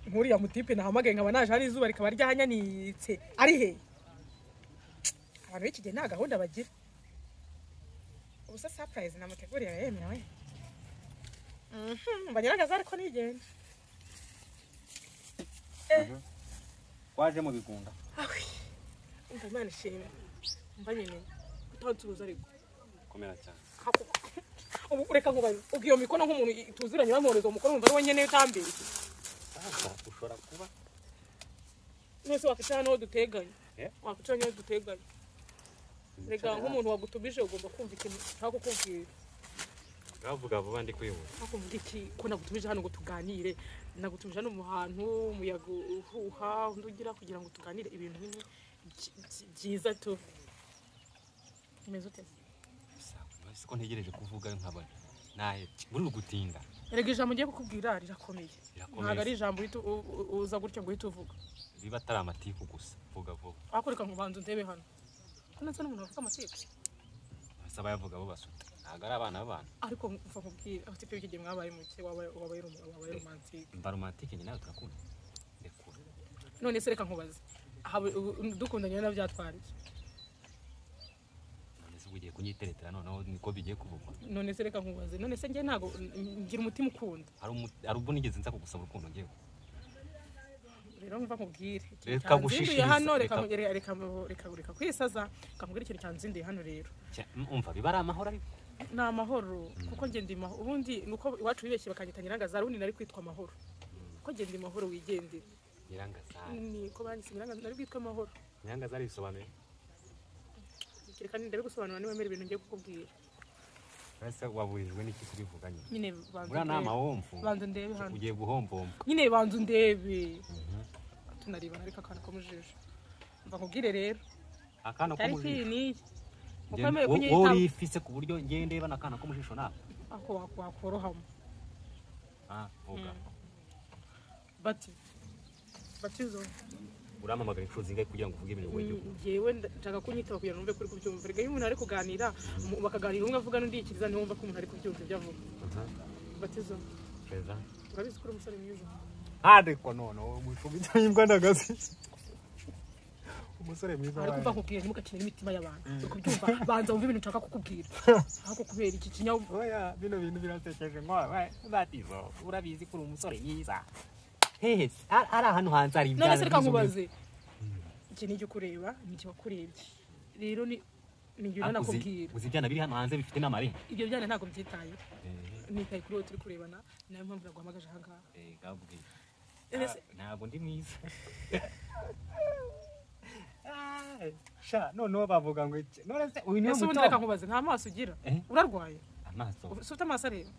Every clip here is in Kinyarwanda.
nkuriya mutipe nahamagaye nkaba naje hari izuba rikaba ryahanyanitse ari he abantu b'iki gihe nta gahunda bagira ubusa surprise namuteguriye yemewe mbanyiragaza ariko nigenda waje mu bigunda umva Imana ishimwe mba nyine utansubiza ariko komera cyane ubu reka nkubaye ugiyo mikono nk'umuntu tuziranye bamworezo umukono umva ari wenyene utambeye ushora kuba nese wakicana no duteganye wakicana no duteganye rega nk'umuntu wagutubije ugomba kumva ikintu cyako kukubwira gavuga vuba ndi kwihuta akumva iki ko nagutubije hano ngo tuganire nagutubije hano mu hantu umuyaga uhuha ndugira kugira ngo tuganire ibintu bimwe byiza tu imeze ko ntegereje kuvuga nkabona nahe muri gutinda erega ijambo ngiye kukubwira rirakomeye ntago ari ijambo uza gutyo ngo uhite uvuga biba atari amatiku gusa vuga vuba akoreka nkubanza ndebe hano netse n'umuntu bavuga amatiku basaba yavuga bo basuta ntago ari abana b'abantu ariko mva kubwira aho tipe y'iki gihe mwabaye muke wabaye romantique mba romantique nyine nawe turakunda ndekura none se reka nkubaze dukundanye na byatwara iki ugiye kunyiteretera noneho niko bigiye kuvugwa none se reka nkubaze none se ngiye ntago ngira umutima ukunda ari ubwo nigeze nza kugusaba urukundo ngiye rero mva nkubwire reka gushishiriza hano reka kwisaza kamubwira ikintu cyanzindiye hano rero umva bibara amahoro ariko ni amahoro kuko nge ndi mahoro ubundi nuko iwacu bibeshye bakanyita Nyirangazara ubundi nari kwitwa amahoro kuko nge ndi mahoro wigendera Nyirangazara ni ko banyise Nyirangazara nari kwitwa amahoro Nyirangazara bisobanuye kireka ninde bigusobanura niwe mere ibintu ngiye kukubwira ese waburijwe n'iki kubivuganye nyine bura nama womfu banze ndebe hano ugiye guhombomba nyine banze ndebe tunaribana ariko akana ko mujisho mva nkubwire rero akana ko mujisho ni wowe ifise ku buryo ngiye ndeba nakana ko mujisho nawe ako wakorohamo vuga batizo uramamagara inshuro zingahe kugira ngo uvuge ibintu wewe jewe ndashaka kunyitaba kugira ngo numve kuri kubyumva rega iyo umuntu ari kuganira bakaganira umwe avuga n'undi ikiriza niwumva ko umuntu ari kubyumva ibyo avuga batizo peza urabizi kuri umusore mwiza ariko none umushubita y'imbwa ndagazi umusore mwiza ari kuva nkubwira ntimugakine n'imitima y'abantu kubyumva banza wumva ibintu nshaka kukubwira ahako kubera iki kinyawu oya bino bintu birasekeje ngo batizo urabizi kuri umusore mwiza hehe ari ahantu hanze ari none se reka nkubaze iki ni cyo kureba ni cyo wakurebye rero ni njye nakubwira uzi byana biri hano hanze bifite n'amari ibyo byana ntago byitaye nitaye kuri turi kurebana nayo mpamvu naguhamagaje aha ngaha gabwi ntabwo ndi mwiza sha noneho bavuga ngo none se uyu ni muto reka nkubaze nta maso ugira urarwaye amaso ufite amaso areba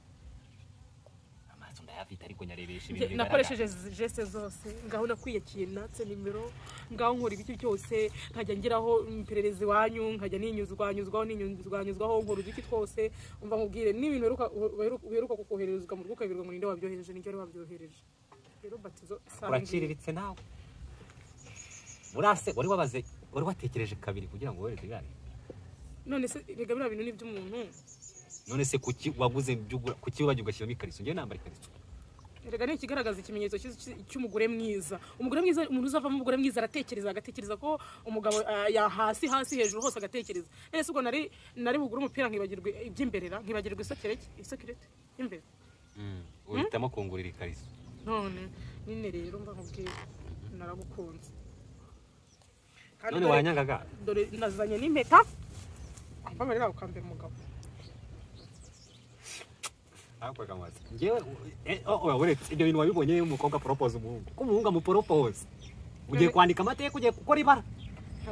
afite ariko nyarebesha ibintu nakoresheje geste zose ngaho nakwiyakiye natse nimero ngaho nkora ibiki cyose nkajya ngiraho impererezi wanyu nkajya ninyuzwaho nkora uduki twose umva nkubwire n'ibintu beruka kukoherezwa mu rugo kabirwa mu ninde wabyohereje n'icyo ari wabyohereje rero batizo uraciriritse nawe murase wari watekereje kabiri kugira ngo wohereze ibari none se rega bira bintu n'iby'umuntu none se kuki waguze byugura kuki wabajye ugashyiramo ikariso ngiye nambara ikariso rega ni ikigaragaza ikimenyetso cy'umugore mwiza umugore mwiza umuntu uzavamo umugore mwiza agatekereza ko umugabo ya hasi hejuru hose agatekereza ese ubwo nari bugura umupira nkibagirwe iby'imberera nkibagirwe isakirete imbere uhitamo kungurira ikariso none nyine rero mba nkubwira naragukunze none wanyangaga dore nazanye n'impeta mbabarira ukambera umugabo akwaga amazi ngewe uretse ibyo bintu wabibonye umukobwa propose umuhungu ko umuhungu amupropose ugiye kwandika amateka ugiye gukora ibara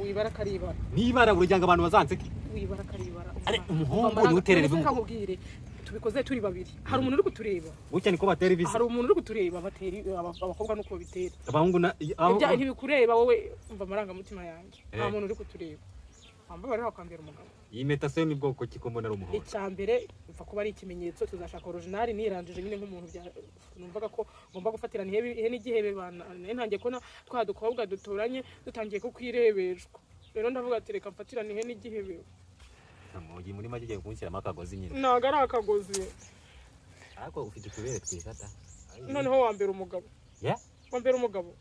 wibara karibara nibara burujyanga abantu bazanseke wibara karibara umuhungu ni uterera ibintu nkubwire tubikoze turi babiri hari umuntu uri kutureba bucya niko batera ibisi hari umuntu uri kutureba batera abakobwa nuko bitera abahungu ntibikureba wowe umva amarangamutima yanjye nta muntu uri kutureba wambabarira ukambera umugabo iyi meta se ni bwoko ki ko mbona ari umuhondo icyambere mva kuba ari ikimenyetso tuzashaka original niranjije nyine nk'umuntu numvaga ko ngomba gufatirana ihene igihebe bana ntangiye kubona twa dukobwa duturanye dutangiye kukwirebeshwa rero ndavuga ati reka mfatirana ihene igihebe mugi muri make giye kunshyiramo akagozi nyine ntago ari akagozi ariko ufite utubere twiza ta noneho wambera umugabo wambera umugabo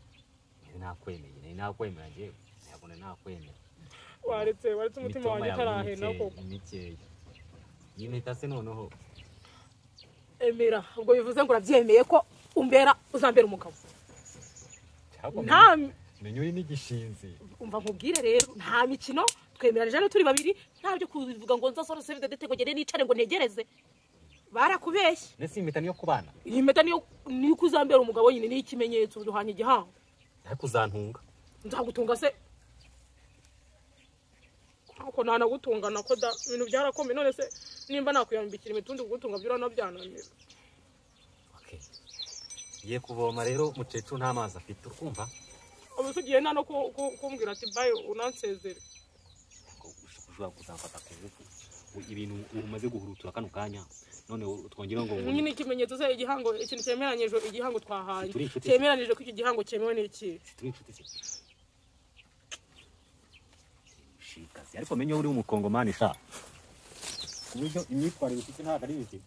nakwemeye nakwemera ngewe ntabwo nakwemera waretse umutima wanjye utarahena koko imikeya nyine tase noneho emera ubwo bivuze ngo urabyemeye ko umbera uzambera umugabo nta menyo uri n'igishinzi umva nkubwire rero nta mikino twemeranije no turi babiri ntabyo kuvuga ngo nzasora save the date ngo gende nicare ngo ntegereze barakubeshye nese impeta niyo kubana iyi mpeta niyo kuzambera umugabo nyine ni ikimenyetso duhanye igihango ariko uzantunga nzagutunga se ako nanagutunga nako da ibintu byarakomeye none se nimba nakuyambikira imitundi kugutunga byo ranabyananira okay ye kuvoma rero mucecu nta mazi afite urumva ubusugiye nano kumbwira ati bye unansezere ushobora kuzamfata ku ngufu ibintu umaze guhurutura kano kanya none twongera ngo nyine ikimenyetso se igihango ikintu cyemeranyije igihango twahanye cyemeranije ko iki gihango cyemewe n'iki turi inshuti se shikazi ariko menyo uri umukongomani sha kuburyo imyitwarire ufite ntabwo ari ibiki